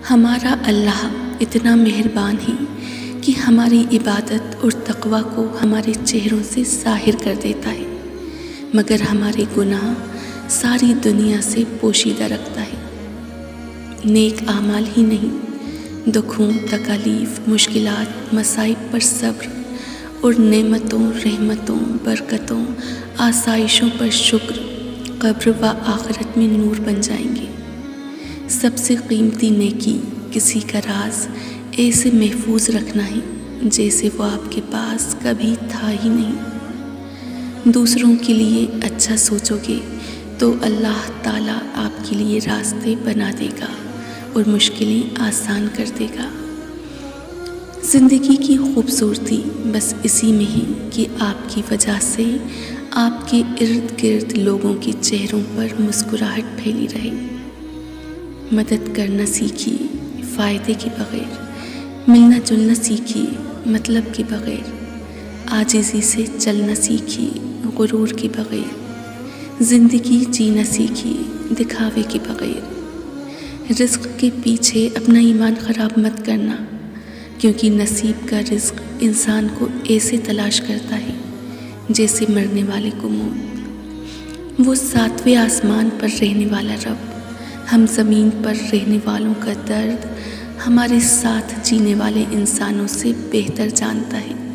ہمارا اللہ اتنا مہربان ہے کہ ہماری عبادت اور تقوی کو ہمارے چہروں سے ظاہر کر دیتا ہے، مگر ہمارے گناہ ساری دنیا سے پوشیدہ رکھتا ہے۔ نیک اعمال ہی نہیں، دکھوں، تکالیف، مشکلات، مصائب پر صبر اور نعمتوں، رحمتوں، برکتوں، آسائشوں پر شکر قبر و آخرت میں نور بن جائیں گے۔ سب سے قیمتی نیکی کسی کا راز ایسے محفوظ رکھنا ہے جیسے وہ آپ کے پاس کبھی تھا ہی نہیں۔ دوسروں کے لیے اچھا سوچو گے تو اللہ تعالیٰ آپ کے لیے راستے بنا دے گا اور مشکلیں آسان کر دے گا۔ زندگی کی خوبصورتی بس اسی میں ہے کہ آپ کی وجہ سے آپ کے ارد گرد لوگوں کے چہروں پر مسکراہٹ پھیلی رہے۔ مدد کرنا سیکھیے فائدے کے بغیر، ملنا جلنا سیکھیے مطلب کے بغیر، عاجزی سے چلنا سیکھیے غرور کے بغیر، زندگی جینا سیکھیے دکھاوے کے بغیر۔ رزق کے پیچھے اپنا ایمان خراب مت کرنا، کیونکہ نصیب کا رزق انسان کو ایسے تلاش کرتا ہے جیسے مرنے والے کو موت۔ وہ ساتویں آسمان پر رہنے والا رب ہم زمین پر رہنے والوں کا درد ہمارے ساتھ جینے والے انسانوں سے بہتر جانتا ہے۔